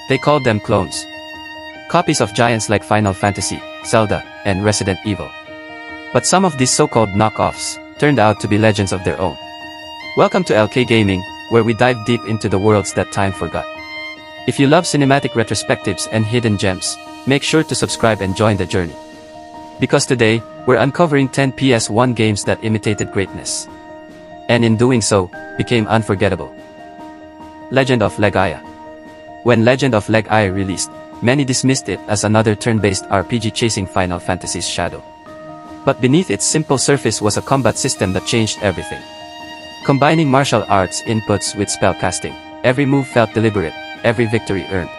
They called them clones. Copies of giants like Final Fantasy, Zelda, and Resident Evil. But some of these so-called knockoffs turned out to be legends of their own. Welcome to LK Gaming, where we dive deep into the worlds that time forgot. If you love cinematic retrospectives and hidden gems, make sure to subscribe and join the journey. Because today, we're uncovering 10 PS1 games that imitated greatness. And in doing so, became unforgettable. Legend of Legaia. When Legend of Legaia released, many dismissed it as another turn-based RPG chasing Final Fantasy's shadow. But beneath its simple surface was a combat system that changed everything. Combining martial arts inputs with spellcasting, every move felt deliberate, every victory earned.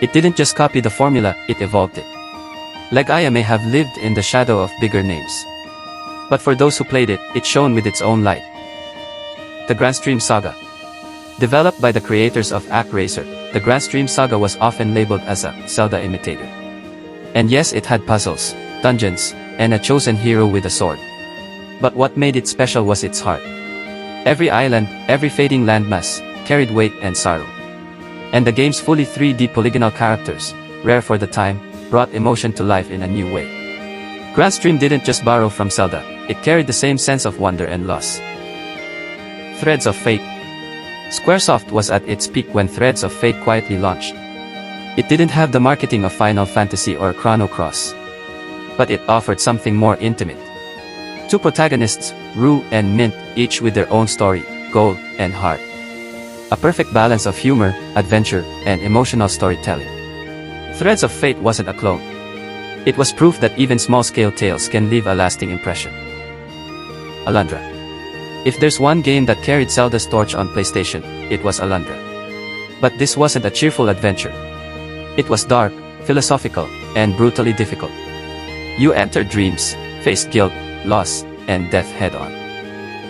It didn't just copy the formula, it evolved it. Legaia may have lived in the shadow of bigger names. But for those who played it, it shone with its own light. The Grand Stream Saga. Developed by the creators of ActRaiser, the Grand Stream Saga was often labeled as a Zelda imitator. And yes, it had puzzles, dungeons, and a chosen hero with a sword. But what made it special was its heart. Every island, every fading landmass, carried weight and sorrow. And the game's fully 3D polygonal characters, rare for the time, brought emotion to life in a new way. Grand Stream didn't just borrow from Zelda, it carried the same sense of wonder and loss. Threads of Fate. Squaresoft was at its peak when Threads of Fate quietly launched. It didn't have the marketing of Final Fantasy or Chrono Cross. But it offered something more intimate. Two protagonists, Rue and Mint, each with their own story, goal, and heart. A perfect balance of humor, adventure, and emotional storytelling. Threads of Fate wasn't a clone. It was proof that even small-scale tales can leave a lasting impression. Alundra. If there's one game that carried Zelda's torch on PlayStation, it was Alundra. But this wasn't a cheerful adventure. It was dark, philosophical, and brutally difficult. You entered dreams, faced guilt, loss, and death head-on.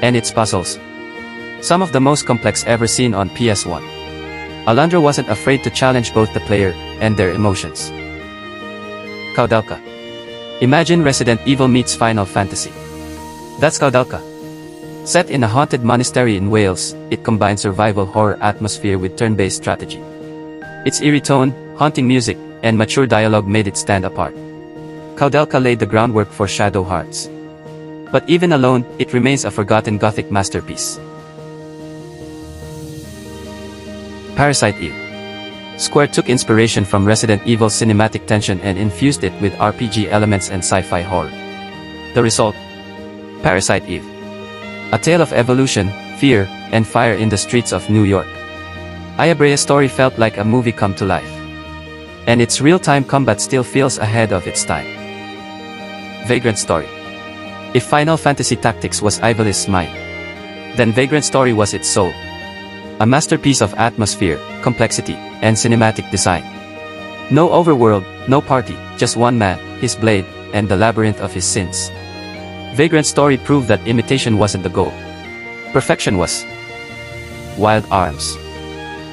And its puzzles. Some of the most complex ever seen on PS1. Alundra wasn't afraid to challenge both the player and their emotions. Koudelka. Imagine Resident Evil meets Final Fantasy. That's Koudelka. Set in a haunted monastery in Wales, it combines survival horror atmosphere with turn-based strategy. Its eerie tone, haunting music, and mature dialogue made it stand apart. Koudelka laid the groundwork for Shadow Hearts. But even alone, it remains a forgotten Gothic masterpiece. Parasite Eve. Square took inspiration from Resident Evil's cinematic tension and infused it with RPG elements and sci-fi horror. The result? Parasite Eve. A tale of evolution, fear, and fire in the streets of New York. Ayabria's story felt like a movie come to life. And its real-time combat still feels ahead of its time. Vagrant Story. If Final Fantasy Tactics was Ivalice's mind, then Vagrant Story was its soul. A masterpiece of atmosphere, complexity, and cinematic design. No overworld, no party, just one man, his blade, and the labyrinth of his sins. Vagrant Story proved that imitation wasn't the goal. Perfection was. Wild Arms.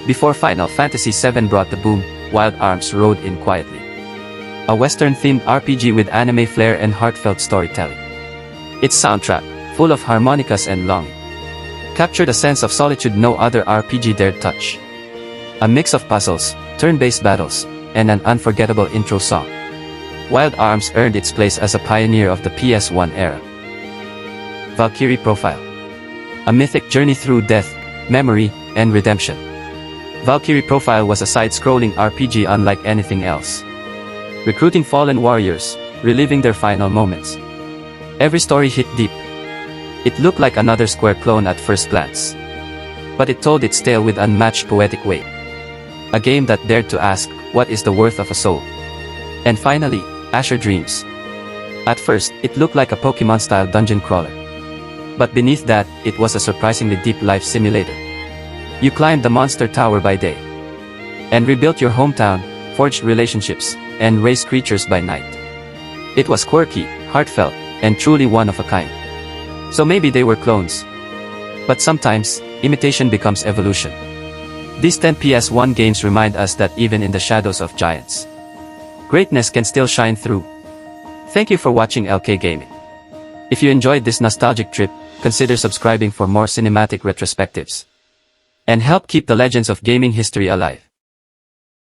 Before Final Fantasy VII brought the boom, Wild Arms rode in quietly. A Western-themed RPG with anime flair and heartfelt storytelling. Its soundtrack, full of harmonicas and longing, captured a sense of solitude no other RPG dared touch. A mix of puzzles, turn-based battles, and an unforgettable intro song. Wild Arms earned its place as a pioneer of the PS1 era. Valkyrie Profile. A mythic journey through death, memory, and redemption. Valkyrie Profile was a side-scrolling RPG unlike anything else. Recruiting fallen warriors, reliving their final moments. Every story hit deep. It looked like another Square clone at first glance. But it told its tale with unmatched poetic weight. A game that dared to ask, what is the worth of a soul? And finally, Azure Dreams. At first, it looked like a Pokemon-style dungeon crawler. But beneath that, it was a surprisingly deep life simulator. You climbed the monster tower by day. And rebuilt your hometown, forged relationships, and raised creatures by night. It was quirky, heartfelt, and truly one of a kind. So maybe they were clones. But sometimes, imitation becomes evolution. These 10 PS1 games remind us that even in the shadows of giants, greatness can still shine through. Thank you for watching LK Gaming. If you enjoyed this nostalgic trip, consider subscribing for more cinematic retrospectives. And help keep the legends of gaming history alive.